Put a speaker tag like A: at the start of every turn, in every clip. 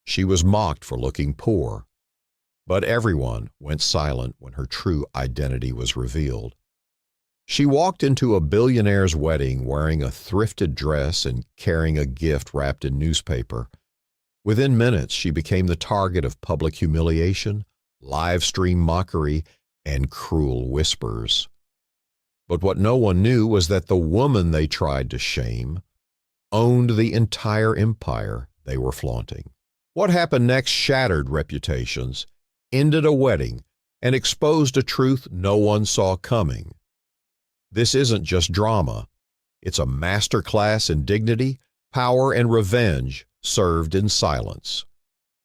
A: She was mocked for looking poor. But everyone went silent when her true identity was revealed. She walked into a billionaire's wedding wearing a thrifted dress and carrying a gift wrapped in newspaper. Within minutes, she became the target of public humiliation, live-stream mockery, and cruel whispers. But what no one knew was that the woman they tried to shame owned the entire empire they were flaunting. What happened next shattered reputations, ended a wedding, and exposed a truth no one saw coming. This isn't just drama. It's a masterclass in dignity, power, and revenge served in silence.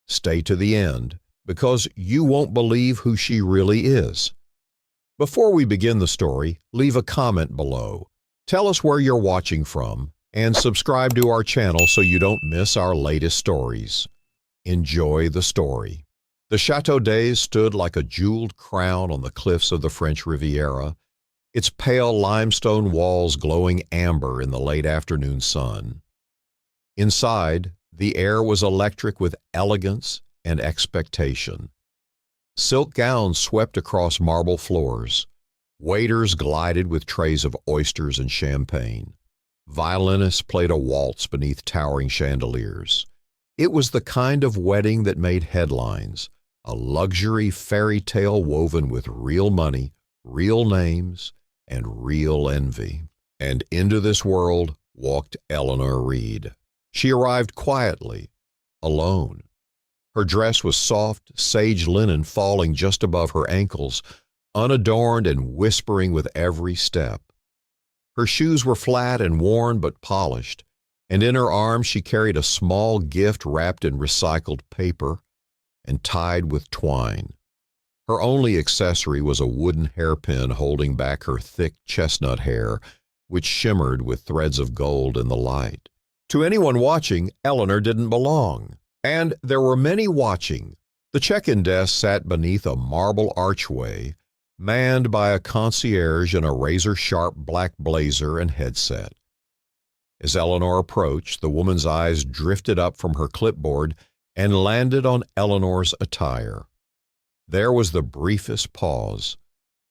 A: Stay to the end, because you won't believe who she really is. Before we begin the story, leave a comment below. Tell us where you're watching from, and subscribe to our channel so you don't miss our latest stories. Enjoy the story. The Château d'Aix stood like a jeweled crown on the cliffs of the French Riviera, its pale limestone walls glowing amber in the late afternoon sun. Inside, the air was electric with elegance and expectation. Silk gowns swept across marble floors. Waiters glided with trays of oysters and champagne. Violinists played a waltz beneath towering chandeliers. It was the kind of wedding that made headlines, a luxury fairy tale woven with real money, real names, and real envy. And into this world walked Eleanor Reed. She arrived quietly, alone. Her dress was soft, sage linen falling just above her ankles, unadorned and whispering with every step. Her shoes were flat and worn but polished, and in her arms she carried a small gift wrapped in recycled paper and tied with twine. Her only accessory was a wooden hairpin holding back her thick chestnut hair, which shimmered with threads of gold in the light. To anyone watching, Eleanor didn't belong. And there were many watching. The check-in desk sat beneath a marble archway, manned by a concierge in a razor-sharp black blazer and headset. As Eleanor approached, the woman's eyes drifted up from her clipboard and landed on Eleanor's attire. There was the briefest pause.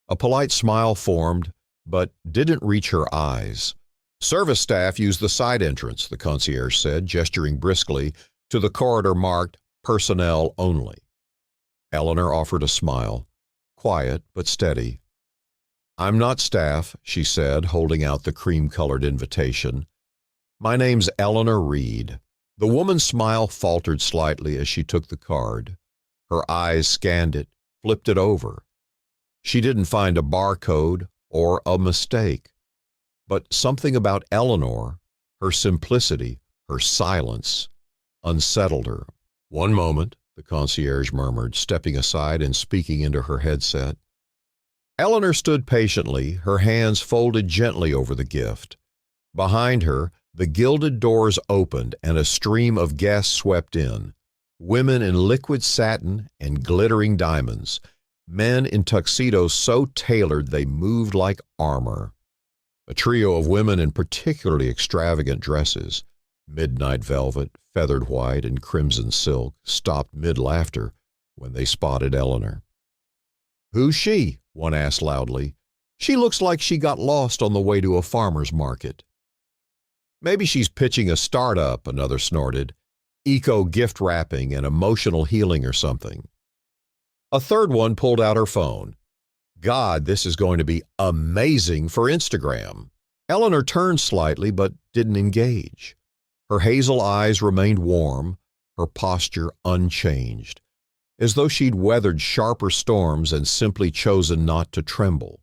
A: A polite smile formed, but didn't reach her eyes. "Service staff use the side entrance," the concierge said, gesturing briskly to the corridor marked "Personnel Only." Eleanor offered a smile, quiet but steady. "I'm not staff," she said, holding out the cream-colored invitation. "My name's Eleanor Reed." The woman's smile faltered slightly as she took the card. Her eyes scanned it, flipped it over. She didn't find a barcode or a mistake. But something about Eleanor, her simplicity, her silence, unsettled her. "One moment," the concierge murmured, stepping aside and speaking into her headset. Eleanor stood patiently, her hands folded gently over the gift. Behind her, the gilded doors opened and a stream of guests swept in. Women in liquid satin and glittering diamonds, men in tuxedos so tailored they moved like armor. A trio of women in particularly extravagant dresses, midnight velvet, feathered white, and crimson silk, stopped mid-laughter when they spotted Eleanor. "Who's she?" one asked loudly. "She looks like she got lost on the way to a farmer's market." "Maybe she's pitching a startup," another snorted. "Eco-gift wrapping and emotional healing or something." A third one pulled out her phone. "God, this is going to be amazing for Instagram." Eleanor turned slightly but didn't engage. Her hazel eyes remained warm, her posture unchanged, as though she'd weathered sharper storms and simply chosen not to tremble.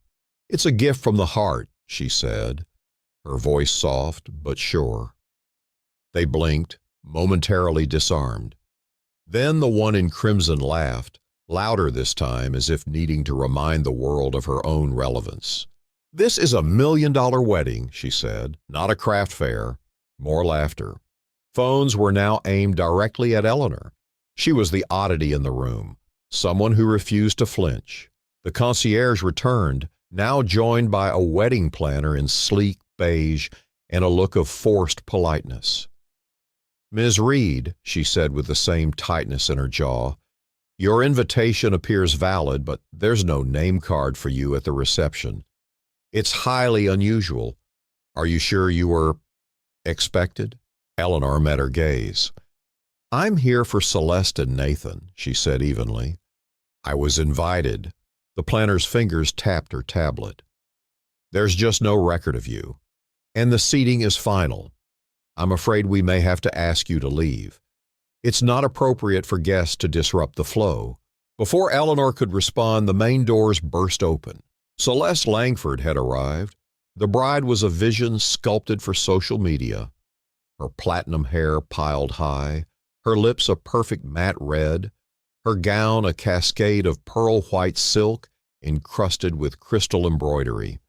A: "It's a gift from the heart," she said, her voice soft but sure. They blinked, momentarily disarmed. Then the one in crimson laughed, louder this time, as if needing to remind the world of her own relevance. "This is $1 million wedding," she said, "not a craft fair." More laughter. Phones were now aimed directly at Eleanor. She was the oddity in the room, someone who refused to flinch. The concierge returned, now joined by a wedding planner in sleek beige and a look of forced politeness. "Ms. Reed," she said with the same tightness in her jaw, "your invitation appears valid, but there's no name card for you at the reception. It's highly unusual. Are you sure you were expected?" Eleanor met her gaze. "I'm here for Celeste and Nathan," she said evenly. "I was invited." The planner's fingers tapped her tablet. "There's just no record of you. And the seating is final. I'm afraid we may have to ask you to leave. It's not appropriate for guests to disrupt the flow." Before Eleanor could respond, the main doors burst open. Celeste Langford had arrived. The bride was a vision sculpted for social media. Her platinum hair piled high, her lips a perfect matte red, her gown a cascade of pearl-white silk encrusted with crystal embroidery.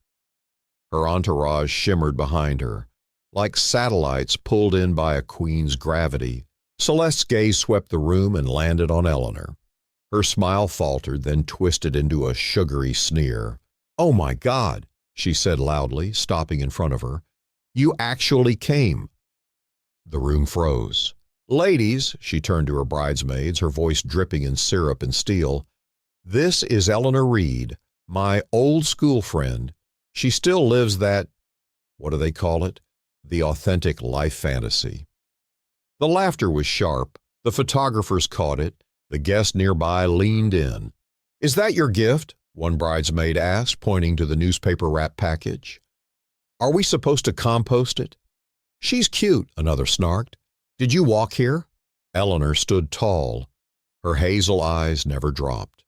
A: Her entourage shimmered behind her, like satellites pulled in by a queen's gravity. Celeste's gaze swept the room and landed on Eleanor. Her smile faltered, then twisted into a sugary sneer. "Oh my God," she said loudly, stopping in front of her. "You actually came." The room froze. "Ladies," she turned to her bridesmaids, her voice dripping in syrup and steel, "this is Eleanor Reed, my old school friend. She still lives that, what do they call it? The authentic life fantasy." The laughter was sharp. The photographers caught it. The guests nearby leaned in. "Is that your gift?" one bridesmaid asked, pointing to the newspaper wrap package. "Are we supposed to compost it?" "She's cute," another snarked. "Did you walk here?" Eleanor stood tall. Her hazel eyes never dropped.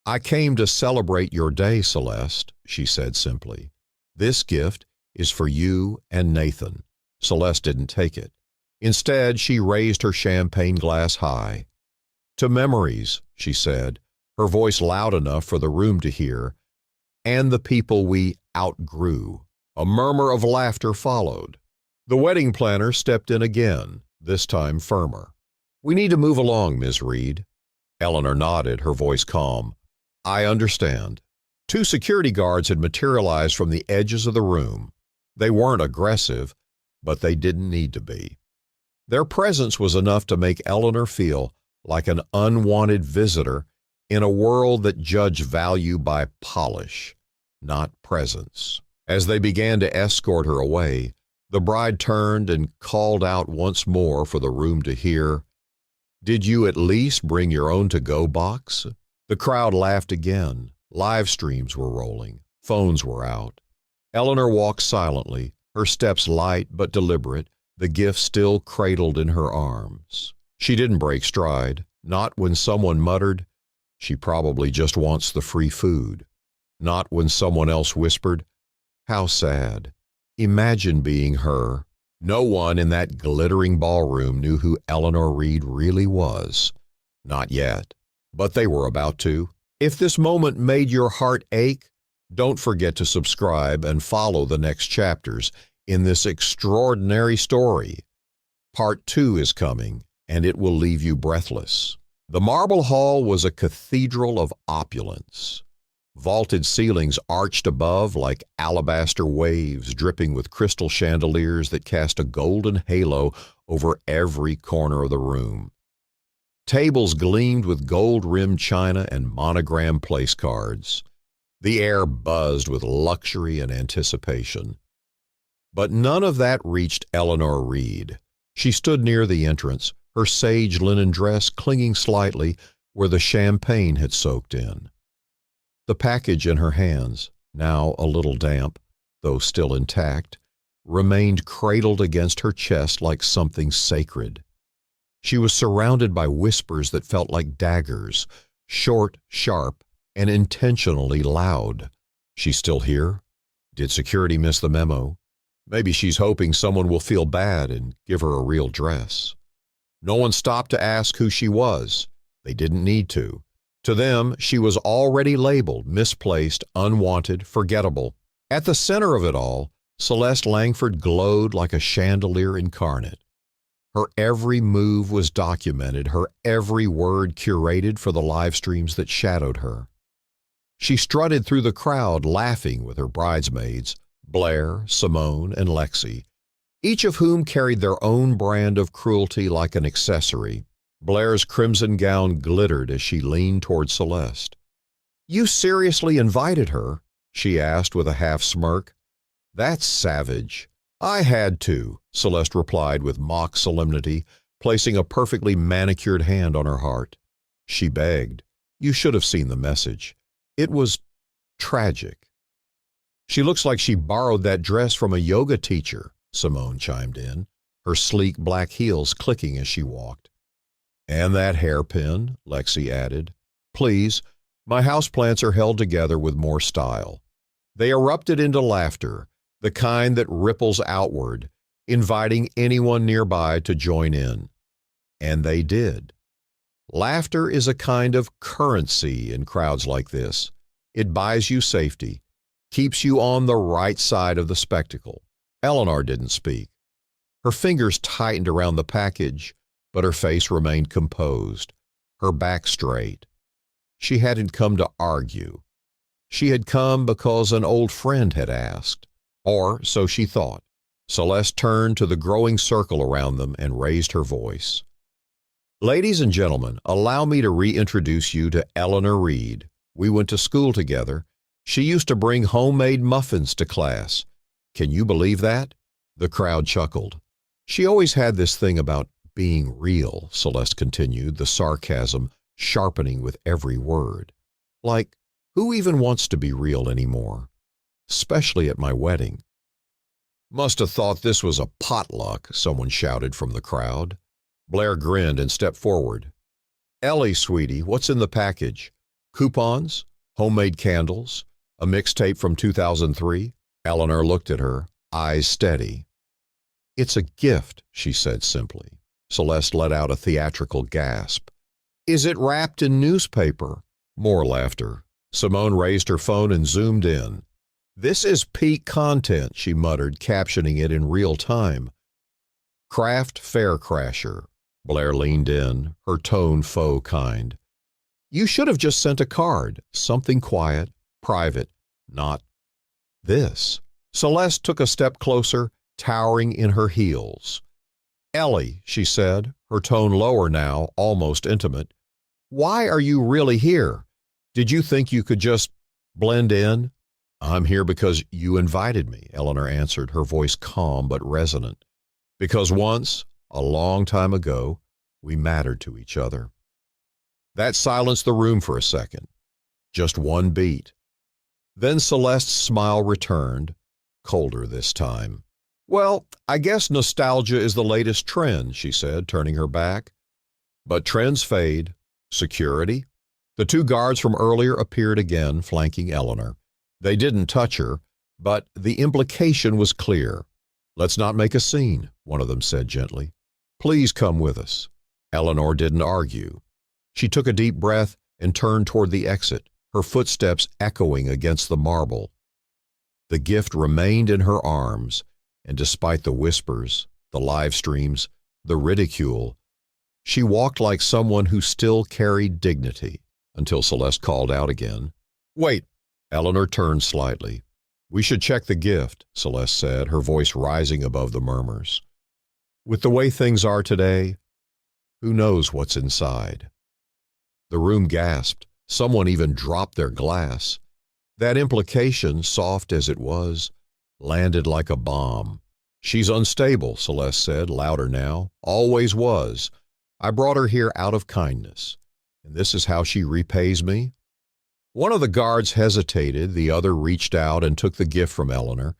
A: "I came to celebrate your day, Celeste," she said simply. "This gift is for you and Nathan." Celeste didn't take it. Instead, she raised her champagne glass high. "To memories," she said, her voice loud enough for the room to hear, "and the people we outgrew." A murmur of laughter followed. The wedding planner stepped in again, this time firmer. "We need to move along, Ms. Reed." Eleanor nodded, her voice calm. "I understand." Two security guards had materialized from the edges of the room. They weren't aggressive, but they didn't need to be. Their presence was enough to make Eleanor feel like an unwanted visitor in a world that judged value by polish, not presence. As they began to escort her away, the bride turned and called out once more for the room to hear, "Did you at least bring your own to-go box?" The crowd laughed again. Live streams were rolling. Phones were out. Eleanor walked silently, her steps light but deliberate, the gift still cradled in her arms. She didn't break stride, not when someone muttered, "She probably just wants the free food." Not when someone else whispered, "How sad. Imagine being her." No one in that glittering ballroom knew who Eleanor Reed really was. Not yet. But they were about to. If this moment made your heart ache, don't forget to subscribe and follow the next chapters in this extraordinary story. Part 2 is coming, and it will leave you breathless. The marble hall was a cathedral of opulence. Vaulted ceilings arched above like alabaster waves dripping with crystal chandeliers that cast a golden halo over every corner of the room. Tables gleamed with gold-rimmed china and monogrammed place cards. The air buzzed with luxury and anticipation. But none of that reached Eleanor Reed. She stood near the entrance, her sage linen dress clinging slightly where the champagne had soaked in. The package in her hands, now a little damp, though still intact, remained cradled against her chest like something sacred. She was surrounded by whispers that felt like daggers, short, sharp, and intentionally loud. She's still here? Did security miss the memo? Maybe she's hoping someone will feel bad and give her a real dress. No one stopped to ask who she was. They didn't need to. To them, she was already labeled, misplaced, unwanted, forgettable. At the center of it all, Celeste Langford glowed like a chandelier incarnate. Her every move was documented, her every word curated for the live streams that shadowed her. She strutted through the crowd laughing with her bridesmaids, Blair, Simone, and Lexi, each of whom carried their own brand of cruelty like an accessory. Blair's crimson gown glittered as she leaned toward Celeste. "You seriously invited her?" she asked with a half-smirk. "That's savage." "I had to," Celeste replied with mock solemnity, placing a perfectly manicured hand on her heart. She begged. "You should have seen the message. It was tragic." "She looks like she borrowed that dress from a yoga teacher," Simone chimed in, her sleek black heels clicking as she walked. "And that hairpin," Lexi added. "Please, my houseplants are held together with more style." They erupted into laughter, the kind that ripples outward, inviting anyone nearby to join in. And they did. Laughter is a kind of currency in crowds like this. It buys you safety, keeps you on the right side of the spectacle. Eleanor didn't speak. Her fingers tightened around the package, but her face remained composed, her back straight. She hadn't come to argue. She had come because an old friend had asked, or so she thought. Celeste turned to the growing circle around them and raised her voice. "Ladies and gentlemen, allow me to reintroduce you to Eleanor Reed. We went to school together. She used to bring homemade muffins to class. Can you believe that?" The crowd chuckled. "She always had this thing about being real," Celeste continued, the sarcasm sharpening with every word. "Like, who even wants to be real anymore? Especially at my wedding." "Must have thought this was a potluck," someone shouted from the crowd. Blair grinned and stepped forward. "Ellie, sweetie, what's in the package? Coupons? Homemade candles? A mixtape from 2003? Eleanor looked at her, eyes steady. "It's a gift," she said simply. Celeste let out a theatrical gasp. "Is it wrapped in newspaper?" More laughter. Simone raised her phone and zoomed in. "This is peak content," she muttered, captioning it in real time. "Craft Fair Crasher." Blair leaned in, her tone faux kind. "You should have just sent a card, something quiet, private, not this." Celeste took a step closer, towering in her heels. "Ellie," she said, her tone lower now, almost intimate, "why are you really here? Did you think you could just blend in?" "I'm here because you invited me," Eleanor answered, her voice calm but resonant. "Because once, a long time ago, we mattered to each other." That silenced the room for a second. Just one beat. Then Celeste's smile returned, colder this time. "Well, I guess nostalgia is the latest trend," she said, turning her back. "But trends fade. Security?" The two guards from earlier appeared again, flanking Eleanor. They didn't touch her, but the implication was clear. "Let's not make a scene," one of them said gently. "Please come with us." Eleanor didn't argue. She took a deep breath and turned toward the exit, her footsteps echoing against the marble. The gift remained in her arms, and despite the whispers, the live streams, the ridicule, she walked like someone who still carried dignity, until Celeste called out again. "Wait." Eleanor turned slightly. "We should check the gift," Celeste said, her voice rising above the murmurs. "With the way things are today, who knows what's inside?" The room gasped. Someone even dropped their glass. That implication, soft as it was, landed like a bomb. "She's unstable," Celeste said, louder now. "Always was. I brought her here out of kindness. And this is how she repays me?" One of the guards hesitated, the other reached out and took the gift from Eleanor,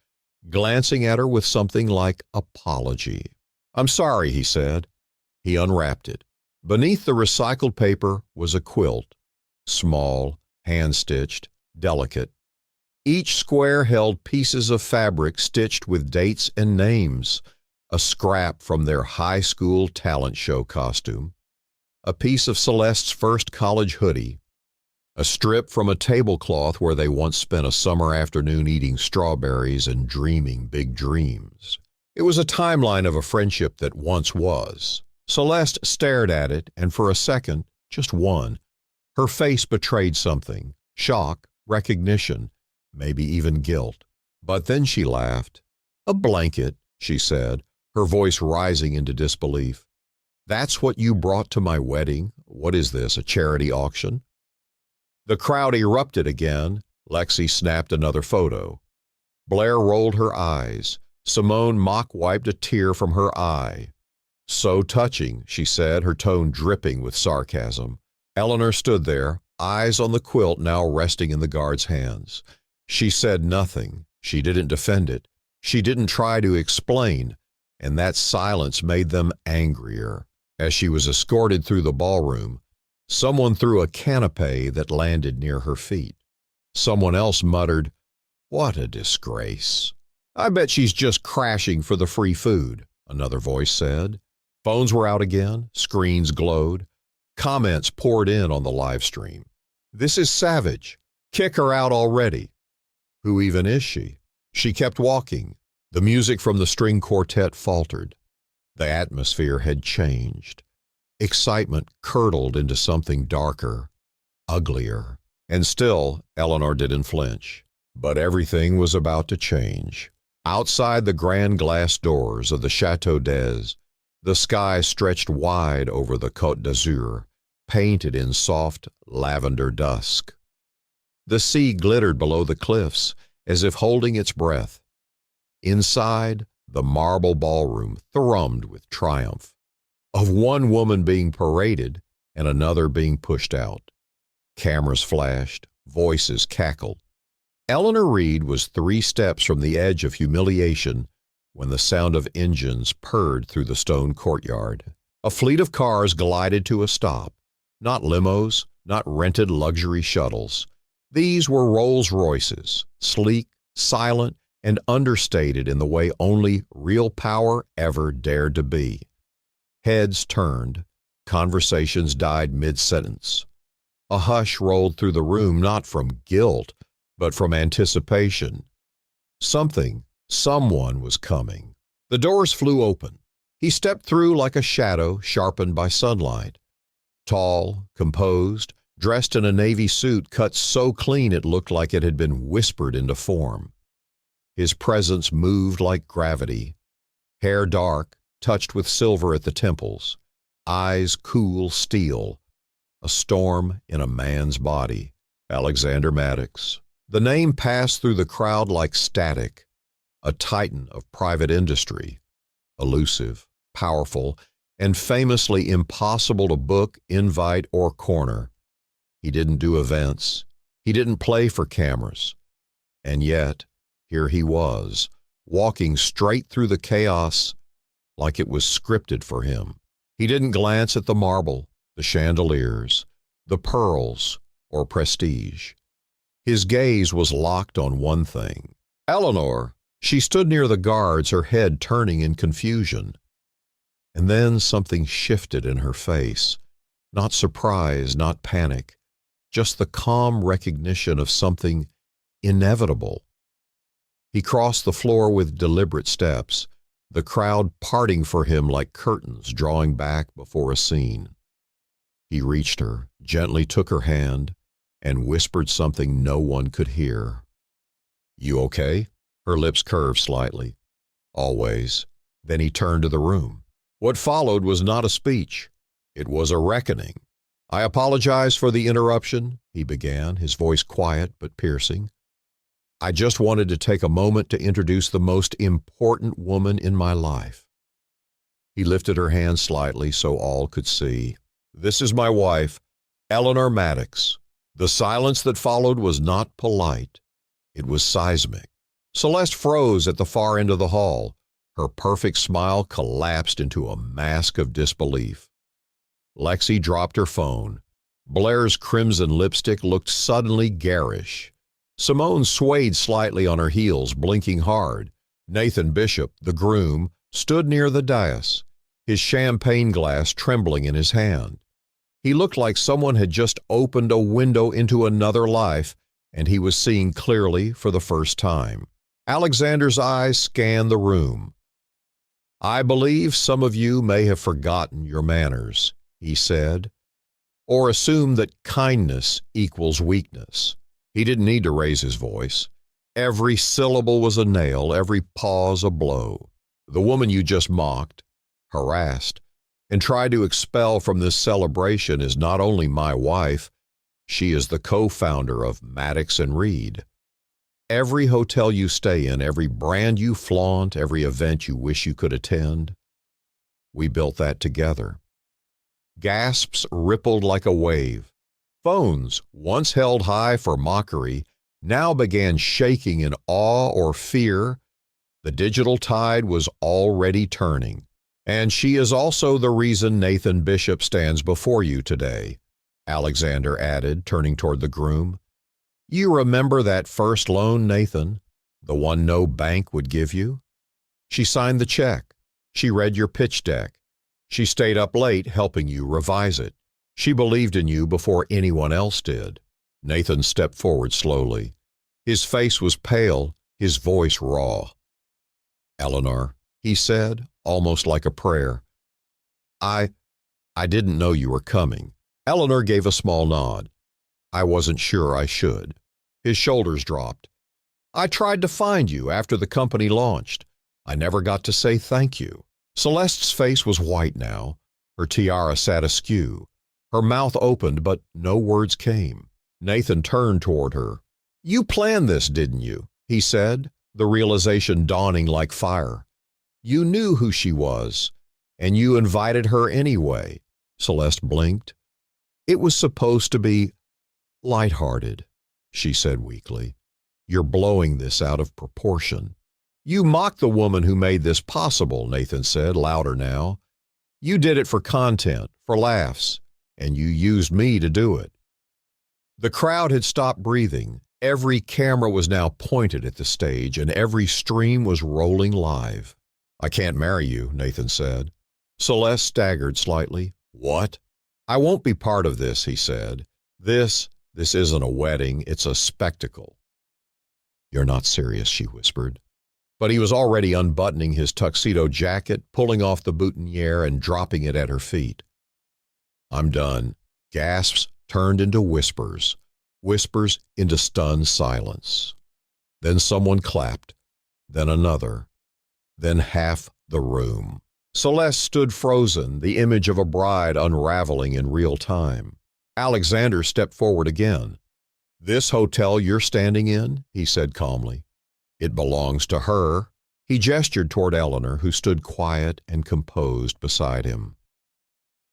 A: glancing at her with something like apology. "I'm sorry," he said. He unwrapped it. Beneath the recycled paper was a quilt, small, hand-stitched, delicate. Each square held pieces of fabric stitched with dates and names, a scrap from their high school talent show costume, a piece of Celeste's first college hoodie, a strip from a tablecloth where they once spent a summer afternoon eating strawberries and dreaming big dreams. It was a timeline of a friendship that once was. Celeste stared at it, and for a second, just one, her face betrayed something, shock, recognition, maybe even guilt. But then she laughed. "A blanket," she said, her voice rising into disbelief. "That's what you brought to my wedding? What is this, a charity auction?" The crowd erupted again. Lexi snapped another photo. Blair rolled her eyes. Simone mock-wiped a tear from her eye. "So touching," she said, her tone dripping with sarcasm. Eleanor stood there, eyes on the quilt now resting in the guard's hands. She said nothing. She didn't defend it. She didn't try to explain, and that silence made them angrier. As she was escorted through the ballroom, someone threw a canapé that landed near her feet. Someone else muttered, "What a disgrace." "I bet she's just crashing for the free food," another voice said. Phones were out again, screens glowed. Comments poured in on the live stream. "This is savage. Kick her out already." "Who even is she?" She kept walking. The music from the string quartet faltered. The atmosphere had changed. Excitement curdled into something darker, uglier. And still, Eleanor didn't flinch. But everything was about to change. Outside the grand glass doors of the Chateau d'Ez, the sky stretched wide over the Côte d'Azur, painted in soft lavender dusk. The sea glittered below the cliffs as if holding its breath. Inside, the marble ballroom thrummed with triumph, of one woman being paraded and another being pushed out. Cameras flashed, voices cackled. Eleanor Reed was 3 steps from the edge of humiliation when the sound of engines purred through the stone courtyard. A fleet of cars glided to a stop. Not limos, not rented luxury shuttles. These were Rolls-Royces, sleek, silent, and understated in the way only real power ever dared to be. Heads turned. Conversations died mid-sentence. A hush rolled through the room, not from guilt, but from anticipation. Someone was coming. The doors flew open. He stepped through like a shadow sharpened by sunlight. Tall, composed, dressed in a navy suit cut so clean it looked like it had been whispered into form. His presence moved like gravity. Hair dark, touched with silver at the temples. Eyes cool steel. A storm in a man's body. Alexander Maddox. The name passed through the crowd like static. A titan of private industry. Elusive, powerful, and famously impossible to book, invite, or corner. He didn't do events. He didn't play for cameras. And yet, here he was, walking straight through the chaos like it was scripted for him. He didn't glance at the marble, the chandeliers, the pearls, or prestige. His gaze was locked on one thing. Eleanor. She stood near the guards, her head turning in confusion. And then something shifted in her face. Not surprise, not panic, just the calm recognition of something inevitable. He crossed the floor with deliberate steps, the crowd parting for him like curtains drawing back before a scene. He reached her, gently took her hand, and whispered something no one could hear. "You okay?" Her lips curved slightly. "Always." Then he turned to the room. What followed was not a speech. It was a reckoning. "I apologize for the interruption," he began, his voice quiet but piercing. "I just wanted to take a moment to introduce the most important woman in my life." He lifted her hand slightly so all could see. "This is my wife, Eleanor Maddox." The silence that followed was not polite. It was seismic. Celeste froze at the far end of the hall. Her perfect smile collapsed into a mask of disbelief. Lexi dropped her phone. Blair's crimson lipstick looked suddenly garish. Simone swayed slightly on her heels, blinking hard. Nathan Bishop, the groom, stood near the dais, his champagne glass trembling in his hand. He looked like someone had just opened a window into another life, and he was seeing clearly for the first time. Alexander's eyes scanned the room. "I believe some of you may have forgotten your manners," he said, "or assumed that kindness equals weakness." He didn't need to raise his voice. Every syllable was a nail, every pause a blow. The woman you just mocked, harassed, and tried to expel from this celebration is not only my wife, she is the co-founder of Maddox and Reed. Every hotel you stay in, every brand you flaunt, every event you wish you could attend, we built that together. Gasps rippled like a wave. Phones, once held high for mockery, now began shaking in awe or fear. The digital tide was already turning. And she is also the reason Nathan Bishop stands before you today, Alexander added, turning toward the groom. You remember that first loan, Nathan, the one no bank would give you? She signed the check. She read your pitch deck. She stayed up late helping you revise it. She believed in you before anyone else did. Nathan stepped forward slowly. His face was pale, his voice raw. Eleanor, he said, almost like a prayer. I didn't know you were coming. Eleanor gave a small nod. I wasn't sure I should. His shoulders dropped. I tried to find you after the company launched. I never got to say thank you. Celeste's face was white now. Her tiara sat askew. Her mouth opened, but no words came. Nathan turned toward her. You planned this, didn't you? He said, the realization dawning like fire. You knew who she was, and you invited her anyway. Celeste blinked. It was supposed to be lighthearted, she said weakly. You're blowing this out of proportion. You mocked the woman who made this possible, Nathan said, louder now. You did it for content, for laughs, and you used me to do it. The crowd had stopped breathing. Every camera was now pointed at the stage, and every stream was rolling live. I can't marry you, Nathan said. Celeste staggered slightly. What? I won't be part of this, he said. This isn't a wedding, it's a spectacle. You're not serious, she whispered. But he was already unbuttoning his tuxedo jacket, pulling off the boutonniere and dropping it at her feet. I'm done. Gasps turned into whispers, whispers into stunned silence. Then someone clapped, then another, then half the room. Celeste stood frozen, the image of a bride unraveling in real time. Alexander stepped forward again. This hotel you're standing in, he said calmly. It belongs to her. He gestured toward Eleanor, who stood quiet and composed beside him.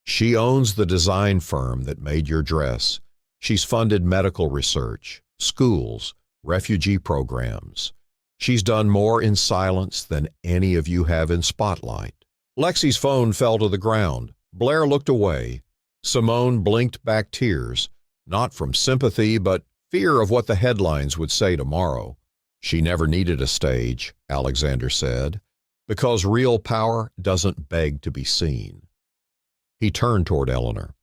A: She owns the design firm that made your dress. She's funded medical research, schools, refugee programs. She's done more in silence than any of you have in spotlight. Lexi's phone fell to the ground. Blair looked away. Simone blinked back tears, not from sympathy, but fear of what the headlines would say tomorrow. She never needed a stage, Alexander said, because real power doesn't beg to be seen. He turned toward Eleanor.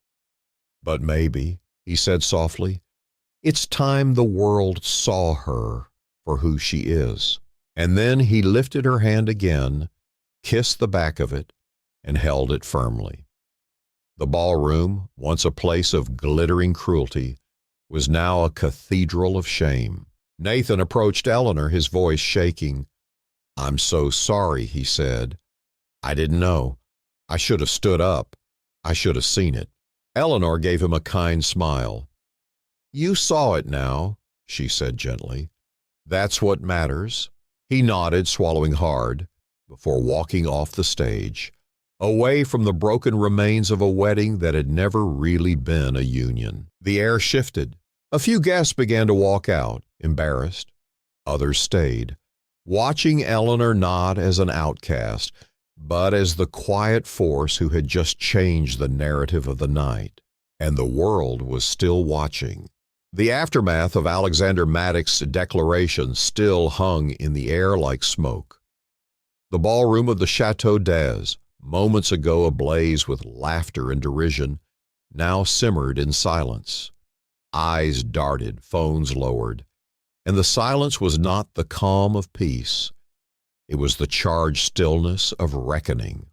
A: But maybe, he said softly, it's time the world saw her for who she is. And then he lifted her hand again, kissed the back of it, and held it firmly. The ballroom, once a place of glittering cruelty, was now a cathedral of shame. Nathan approached Eleanor, his voice shaking. I'm so sorry, he said. I didn't know. I should have stood up. I should have seen it. Eleanor gave him a kind smile. You saw it now, she said gently. That's what matters. He nodded, swallowing hard, before walking off the stage, away from the broken remains of a wedding that had never really been a union. The air shifted. A few guests began to walk out, embarrassed. Others stayed, watching Eleanor not as an outcast, but as the quiet force who had just changed the narrative of the night. And the world was still watching. The aftermath of Alexander Maddox's declaration still hung in the air like smoke. The ballroom of the Chateau d'Az, moments ago ablaze with laughter and derision, now simmered in silence. Eyes darted, phones lowered, and the silence was not the calm of peace. It was the charged stillness of reckoning.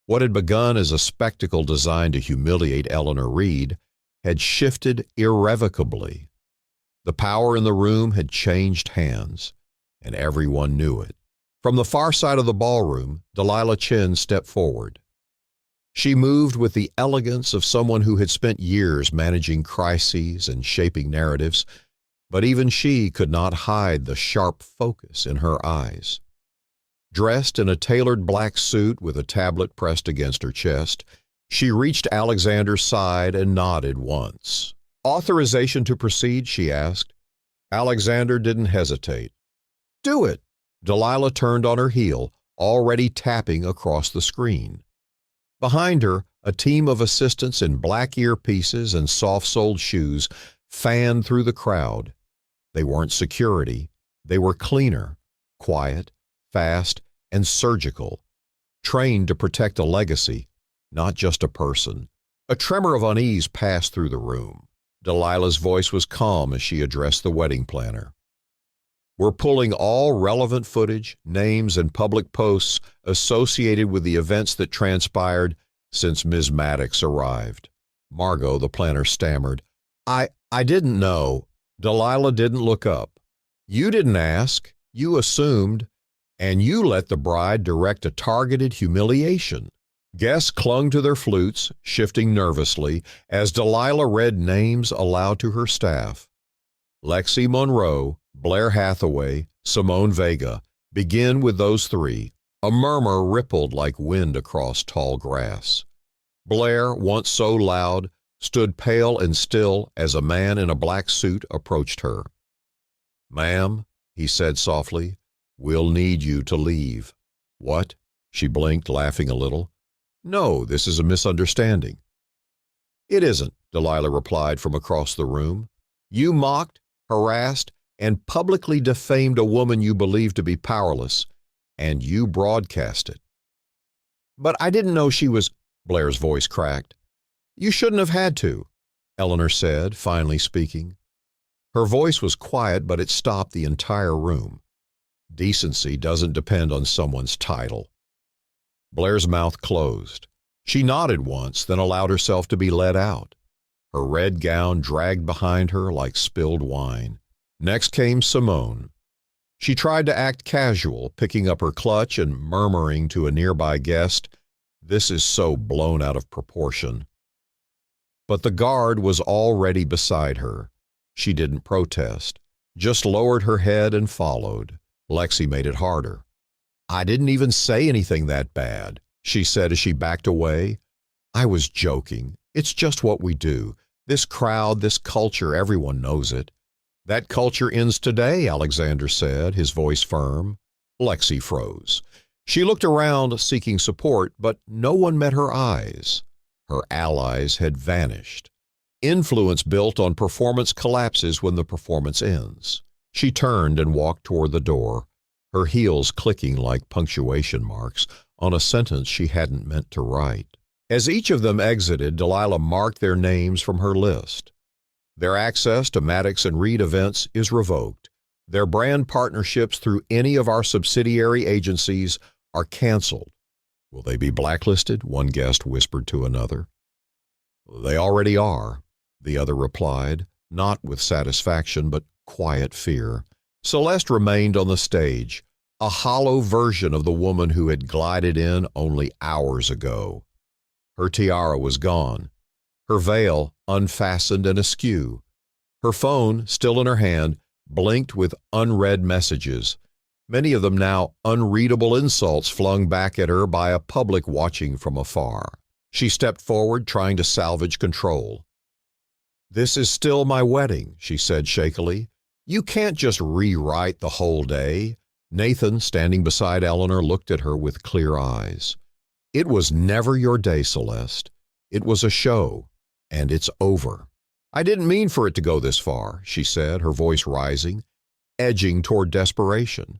A: What had begun as a spectacle designed to humiliate Eleanor Reed had shifted irrevocably. The power in the room had changed hands, and everyone knew it. From the far side of the ballroom, Delilah Chin stepped forward. She moved with the elegance of someone who had spent years managing crises and shaping narratives, but even she could not hide the sharp focus in her eyes. Dressed in a tailored black suit with a tablet pressed against her chest, she reached Alexander's side and nodded once. "Authorization to proceed?" she asked. Alexander didn't hesitate. "Do it." Delilah turned on her heel, already tapping across the screen. Behind her, a team of assistants in black earpieces and soft-soled shoes fanned through the crowd. They weren't security. They were cleaner, quiet, fast, and surgical, trained to protect a legacy, not just a person. A tremor of unease passed through the room. Delilah's voice was calm as she addressed the wedding planner. "We're pulling all relevant footage, names, and public posts associated with the events that transpired since Ms. Maddox arrived." Margot, the planner, stammered. I didn't know." Delilah didn't look up. "You didn't ask. You assumed. And you let the bride direct a targeted humiliation." Guests clung to their flutes, shifting nervously, as Delilah read names aloud to her staff. Lexi Monroe, Blair Hathaway, Simone Vega. Begin with those three. A murmur rippled like wind across tall grass. Blair, once so loud, stood pale and still as a man in a black suit approached her. "Ma'am," he said softly, "we'll need you to leave." "What?" She blinked, laughing a little. "No, this is a misunderstanding." "It isn't," Delilah replied from across the room. "You mocked, harassed, and publicly defamed a woman you believed to be powerless, and you broadcast it." "But I didn't know she was—" Blair's voice cracked. "You shouldn't have had to," Eleanor said, finally speaking. Her voice was quiet, but it stopped the entire room. Decency doesn't depend on someone's title. Blair's mouth closed. She nodded once, then allowed herself to be led out. Her red gown dragged behind her like spilled wine. Next came Simone. She tried to act casual, picking up her clutch and murmuring to a nearby guest, "This is so blown out of proportion." But the guard was already beside her. She didn't protest, just lowered her head and followed. Lexi made it harder. "I didn't even say anything that bad," she said as she backed away. "I was joking. It's just what we do. This crowd, this culture, everyone knows it." "That culture ends today," Alexander said, his voice firm. Lexi froze. She looked around, seeking support, but no one met her eyes. Her allies had vanished. Influence built on performance collapses when the performance ends. She turned and walked toward the door, her heels clicking like punctuation marks on a sentence she hadn't meant to write. As each of them exited, Delilah marked their names from her list. Their access to Maddox and Reed events is revoked. Their brand partnerships through any of our subsidiary agencies are canceled. "Will they be blacklisted?" one guest whispered to another. "They already are," the other replied, not with satisfaction but quiet fear. Celeste remained on the stage, a hollow version of the woman who had glided in only hours ago. Her tiara was gone, her veil unfastened and askew. Her phone, still in her hand, blinked with unread messages, many of them now unreadable insults flung back at her by a public watching from afar. She stepped forward, trying to salvage control. "This is still my wedding," she said shakily. "You can't just rewrite the whole day." Nathan, standing beside Eleanor, looked at her with clear eyes. "It was never your day, Celeste. It was a show, and it's over." "I didn't mean for it to go this far," she said, her voice rising, edging toward desperation.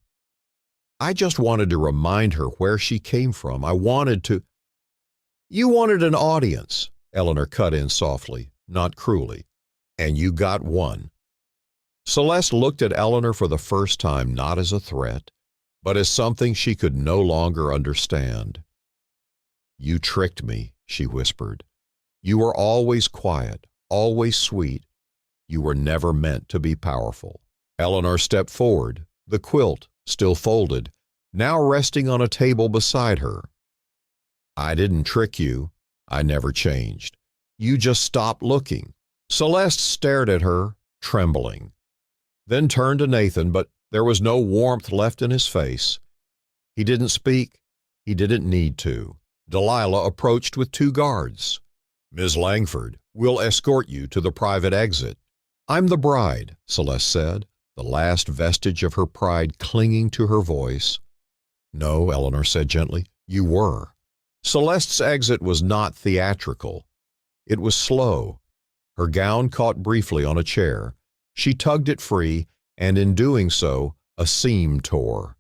A: "I just wanted to remind her where she came from. I wanted to—" "You wanted an audience," Eleanor cut in softly, not cruelly, "and you got one." Celeste looked at Eleanor for the first time not as a threat, but as something she could no longer understand. "You tricked me," she whispered. "You were always quiet, always sweet. You were never meant to be powerful." Eleanor stepped forward, the quilt still folded, now resting on a table beside her. "I didn't trick you. I never changed. You just stopped looking." Celeste stared at her, trembling, then turned to Nathan, but there was no warmth left in his face. He didn't speak. He didn't need to. Delilah approached with 2 guards. "Miss Langford, we'll escort you to the private exit." "I'm the bride," Celeste said, the last vestige of her pride clinging to her voice. "No," Eleanor said gently, "you were." Celeste's exit was not theatrical. It was slow. Her gown caught briefly on a chair. She tugged it free, and in doing so, a seam tore.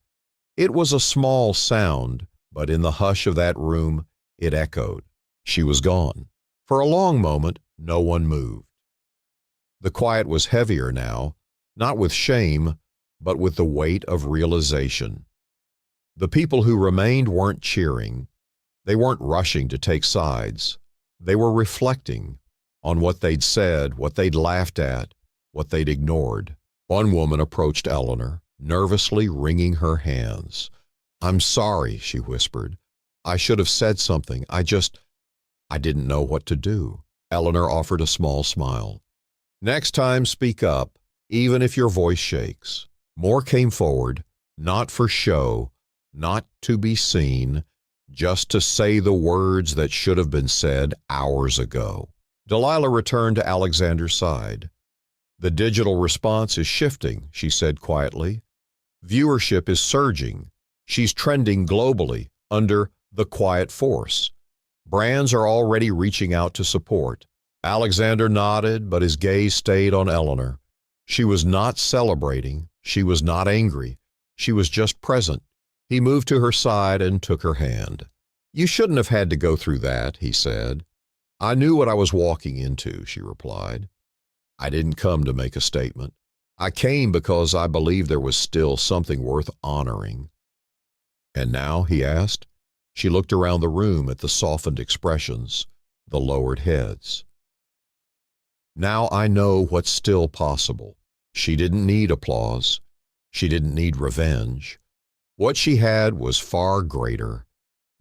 A: It was a small sound, but in the hush of that room, it echoed. She was gone. For a long moment, no one moved. The quiet was heavier now, not with shame, but with the weight of realization. The people who remained weren't cheering. They weren't rushing to take sides. They were reflecting on what they'd said, what they'd laughed at, what they'd ignored. One woman approached Eleanor, nervously wringing her hands. "I'm sorry," she whispered. "I should have said something. I didn't know what to do." Eleanor offered a small smile. "Next time, speak up, even if your voice shakes." More came forward, not for show, not to be seen, just to say the words that should have been said hours ago. Delilah returned to Alexander's side. "The digital response is shifting," she said quietly. "Viewership is surging. She's trending globally under the quiet force. Brands are already reaching out to support." Alexander nodded, but his gaze stayed on Eleanor. She was not celebrating. She was not angry. She was just present. He moved to her side and took her hand. "You shouldn't have had to go through that," he said. "I knew what I was walking into," she replied. "I didn't come to make a statement. I came because I believed there was still something worth honoring." "And now?" he asked. She looked around the room at the softened expressions, the lowered heads. "Now I know what's still possible." She didn't need applause. She didn't need revenge. What she had was far greater.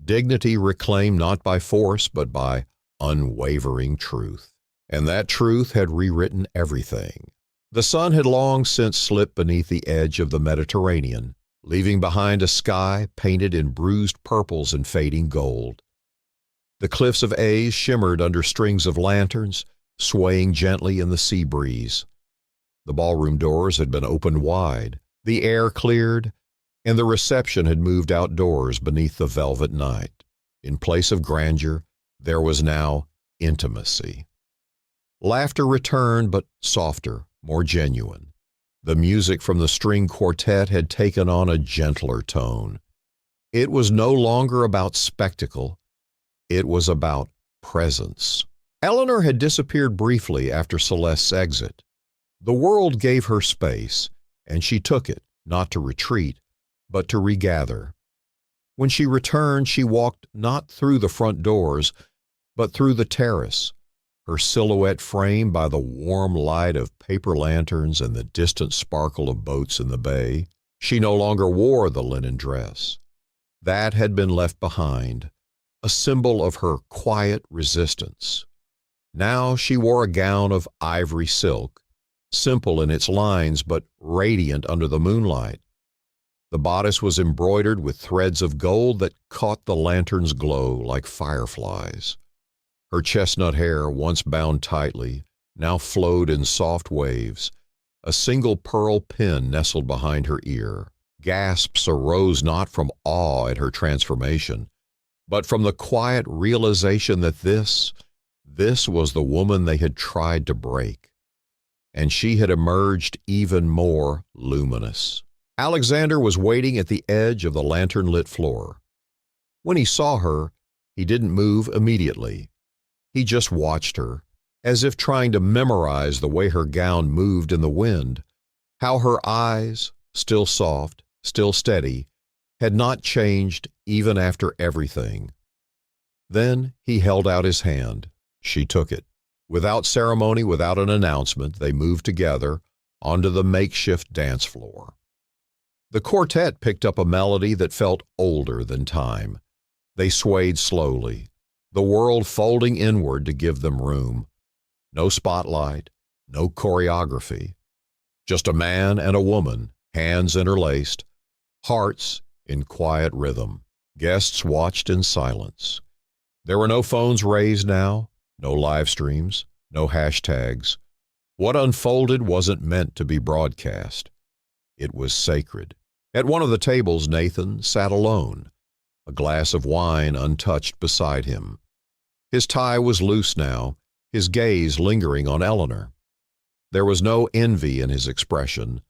A: Dignity reclaimed not by force, but by unwavering truth. And that truth had rewritten everything. The sun had long since slipped beneath the edge of the Mediterranean, leaving behind a sky painted in bruised purples and fading gold. The cliffs of Aix shimmered under strings of lanterns, swaying gently in the sea breeze. The ballroom doors had been opened wide, the air cleared, and the reception had moved outdoors beneath the velvet night. In place of grandeur, there was now intimacy. Laughter returned, but softer, more genuine. The music from the string quartet had taken on a gentler tone. It was no longer about spectacle. It was about presence. Eleanor had disappeared briefly after Celeste's exit. The world gave her space, and she took it, not to retreat, but to regather. When she returned, she walked not through the front doors, but through the terrace, her silhouette framed by the warm light of paper lanterns and the distant sparkle of boats in the bay. She no longer wore the linen dress. That had been left behind, a symbol of her quiet resistance. Now she wore a gown of ivory silk, simple in its lines but radiant under the moonlight. The bodice was embroidered with threads of gold that caught the lantern's glow like fireflies. Her chestnut hair, once bound tightly, now flowed in soft waves. A single pearl pin nestled behind her ear. Gasps arose not from awe at her transformation, but from the quiet realization that this was the woman they had tried to break. And she had emerged even more luminous. Alexander was waiting at the edge of the lantern-lit floor. When he saw her, he didn't move immediately. He just watched her, as if trying to memorize the way her gown moved in the wind, how her eyes, still soft, still steady, had not changed even after everything. Then he held out his hand. She took it. Without ceremony, without an announcement, they moved together onto the makeshift dance floor. The quartet picked up a melody that felt older than time. They swayed slowly, the world folding inward to give them room. No spotlight, no choreography. Just a man and a woman, hands interlaced, hearts in quiet rhythm. Guests watched in silence. There were no phones raised now, no live streams, no hashtags. What unfolded wasn't meant to be broadcast. It was sacred. At one of the tables, Nathan sat alone, a glass of wine untouched beside him. His tie was loose now, his gaze lingering on Eleanor. There was no envy in his expression,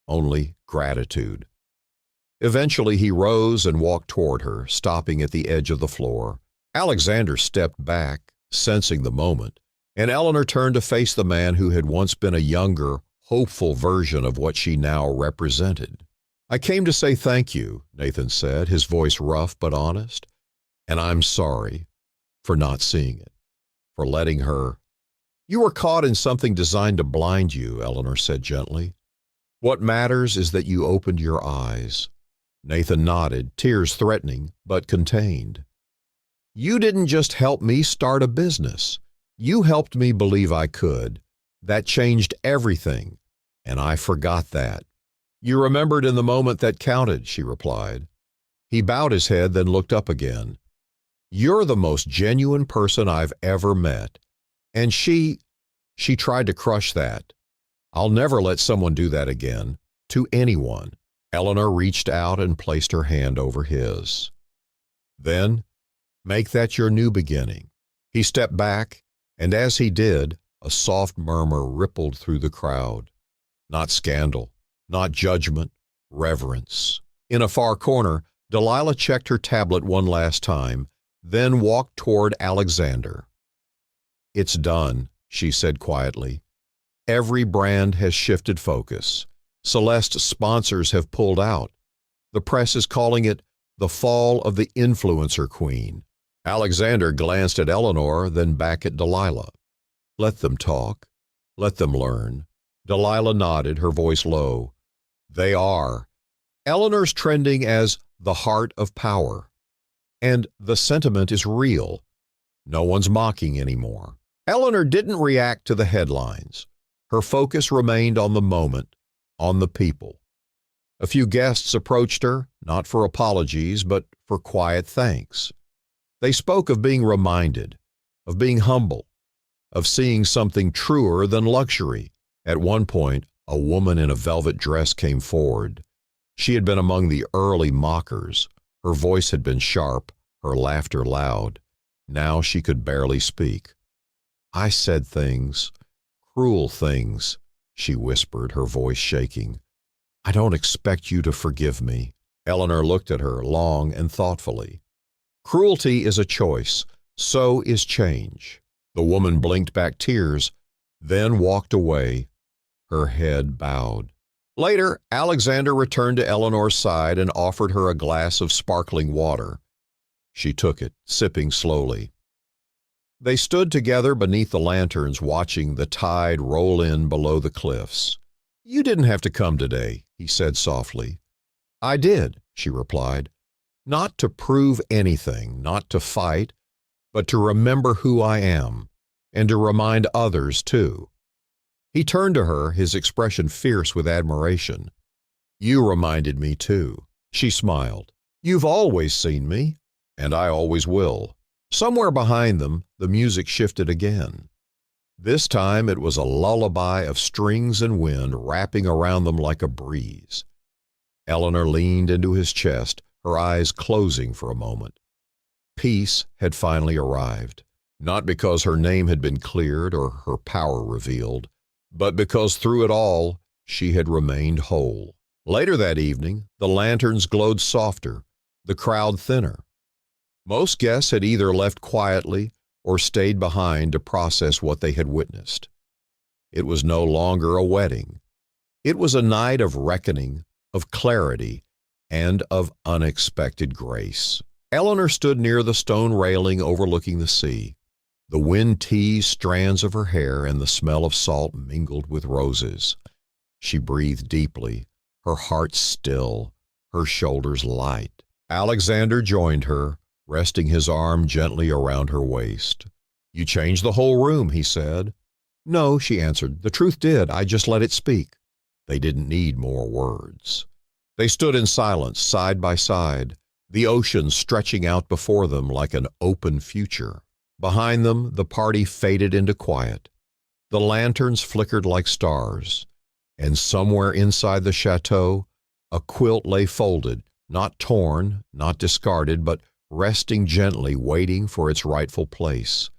A: only gratitude. Eventually he rose and walked toward her, stopping at the edge of the floor. Alexander stepped back, sensing the moment, and Eleanor turned to face the man who had once been a younger, hopeful version of what she now represented. "I came to say thank you," Nathan said, his voice rough but honest. "And I'm sorry for not seeing it, for letting her—" "You were caught in something designed to blind you," Eleanor said gently. "What matters is that you opened your eyes." Nathan nodded, tears threatening, but contained. "You didn't just help me start a business. You helped me believe I could. That changed everything, and I forgot that." "You remembered in the moment that counted," she replied. He bowed his head, then looked up again. "You're the most genuine person I've ever met." And she tried to crush that. "I'll never let someone do that again, to anyone." Eleanor reached out and placed her hand over his. "Then, make that your new beginning." He stepped back, and as he did, a soft murmur rippled through the crowd. Not scandal, not judgment, reverence. In a far corner, Delilah checked her tablet one last time, then walked toward Alexander. "It's done," she said quietly. "Every brand has shifted focus. Celeste's sponsors have pulled out. The press is calling it the fall of the influencer queen." Alexander glanced at Eleanor, then back at Delilah. "Let them talk. Let them learn." Delilah nodded, her voice low. "They are. Eleanor's trending as the heart of power. And the sentiment is real. No one's mocking anymore." Eleanor didn't react to the headlines. Her focus remained on the moment, on the people. A few guests approached her, not for apologies, but for quiet thanks. They spoke of being reminded, of being humble, of seeing something truer than luxury. At one point, a woman in a velvet dress came forward. She had been among the early mockers. Her voice had been sharp, her laughter loud. Now she could barely speak. "I said things, cruel things," she whispered, her voice shaking. "I don't expect you to forgive me." Eleanor looked at her long and thoughtfully. "Cruelty is a choice. So is change." The woman blinked back tears, then walked away, her head bowed. Later, Alexander returned to Eleanor's side and offered her a glass of sparkling water. She took it, sipping slowly. They stood together beneath the lanterns, watching the tide roll in below the cliffs. "You didn't have to come today," he said softly. "I did," she replied. "Not to prove anything, not to fight, but to remember who I am, and to remind others, too." He turned to her, his expression fierce with admiration. "You reminded me, too." She smiled. "You've always seen me, and I always will." Somewhere behind them, the music shifted again. This time it was a lullaby of strings and wind wrapping around them like a breeze. Eleanor leaned into his chest, her eyes closing for a moment. Peace had finally arrived, not because her name had been cleared or her power revealed, but because through it all she had remained whole. Later that evening, the lanterns glowed softer, the crowd thinner. Most guests had either left quietly or stayed behind to process what they had witnessed. It was no longer a wedding. It was a night of reckoning, of clarity, and of unexpected grace. Eleanor stood near the stone railing overlooking the sea. The wind teased strands of her hair, and the smell of salt mingled with roses. She breathed deeply, her heart still, her shoulders light. Alexander joined her, resting his arm gently around her waist. "You changed the whole room," he said. "No," she answered. "The truth did. I just let it speak." They didn't need more words. They stood in silence, side by side, the ocean stretching out before them like an open future. Behind them, the party faded into quiet. The lanterns flickered like stars, and somewhere inside the chateau, a quilt lay folded, not torn, not discarded, but resting gently, waiting for its rightful place.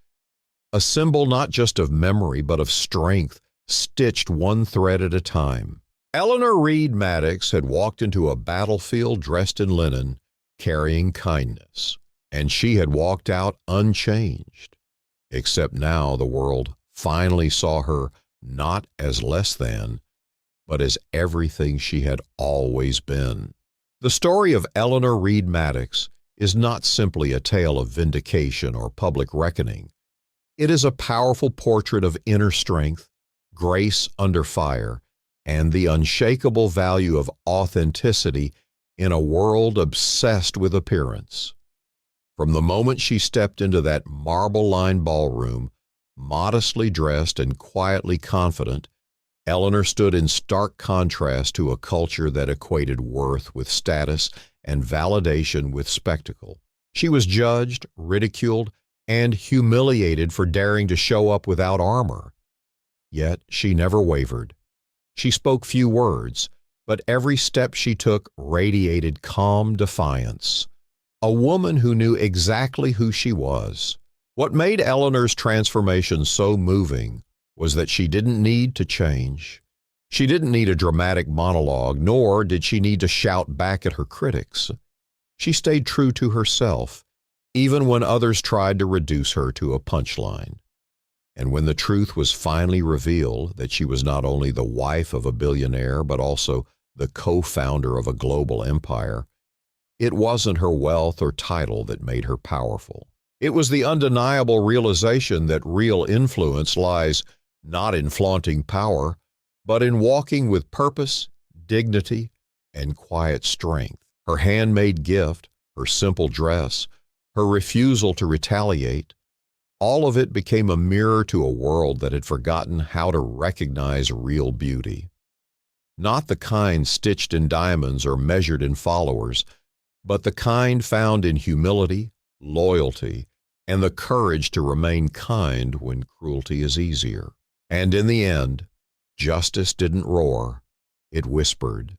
A: A symbol not just of memory, but of strength, stitched one thread at a time. Eleanor Reed Maddox had walked into a battlefield dressed in linen, carrying kindness, and she had walked out unchanged. Except now the world finally saw her not as less than, but as everything she had always been. The story of Eleanor Reed Maddox is not simply a tale of vindication or public reckoning. It is a powerful portrait of inner strength, grace under fire, and the unshakable value of authenticity in a world obsessed with appearance. From the moment she stepped into that marble-lined ballroom, modestly dressed and quietly confident, Eleanor stood in stark contrast to a culture that equated worth with status and validation with spectacle. She was judged, ridiculed, and humiliated for daring to show up without armor. Yet she never wavered. She spoke few words, but every step she took radiated calm defiance. A woman who knew exactly who she was. What made Eleanor's transformation so moving was that she didn't need to change. She didn't need a dramatic monologue, nor did she need to shout back at her critics. She stayed true to herself, even when others tried to reduce her to a punchline. And when the truth was finally revealed that she was not only the wife of a billionaire, but also the co-founder of a global empire, it wasn't her wealth or title that made her powerful. It was the undeniable realization that real influence lies not in flaunting power, but in walking with purpose, dignity, and quiet strength. Her handmade gift, her simple dress, her refusal to retaliate, all of it became a mirror to a world that had forgotten how to recognize real beauty. Not the kind stitched in diamonds or measured in followers, but the kind found in humility, loyalty, and the courage to remain kind when cruelty is easier. And in the end, justice didn't roar, it whispered.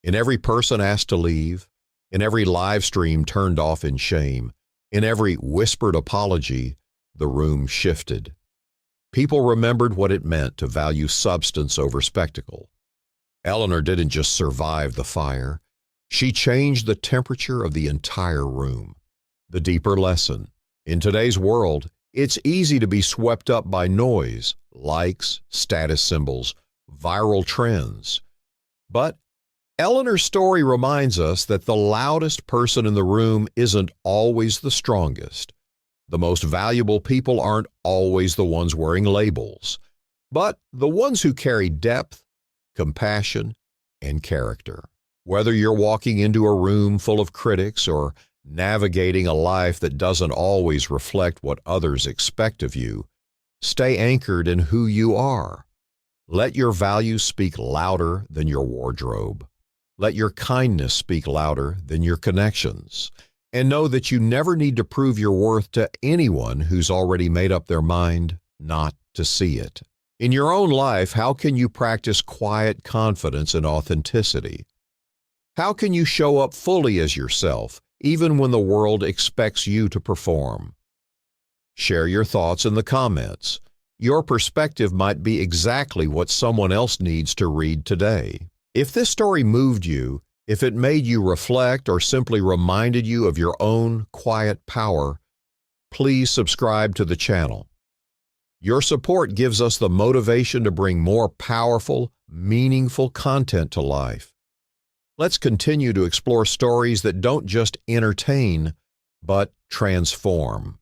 A: In every person asked to leave, in every live stream turned off in shame, in every whispered apology, the room shifted. People remembered what it meant to value substance over spectacle. Eleanor didn't just survive the fire. She changed the temperature of the entire room. The deeper lesson. In today's world, it's easy to be swept up by noise, likes, status symbols, viral trends. But Eleanor's story reminds us that the loudest person in the room isn't always the strongest. The most valuable people aren't always the ones wearing labels, but the ones who carry depth, compassion, and character. Whether you're walking into a room full of critics or navigating a life that doesn't always reflect what others expect of you, stay anchored in who you are. Let your values speak louder than your wardrobe. Let your kindness speak louder than your connections. And know that you never need to prove your worth to anyone who's already made up their mind not to see it. In your own life, how can you practice quiet confidence and authenticity? How can you show up fully as yourself, even when the world expects you to perform? Share your thoughts in the comments. Your perspective might be exactly what someone else needs to read today. If this story moved you, if it made you reflect or simply reminded you of your own quiet power, please subscribe to the channel. Your support gives us the motivation to bring more powerful, meaningful content to life. Let's continue to explore stories that don't just entertain, but transform.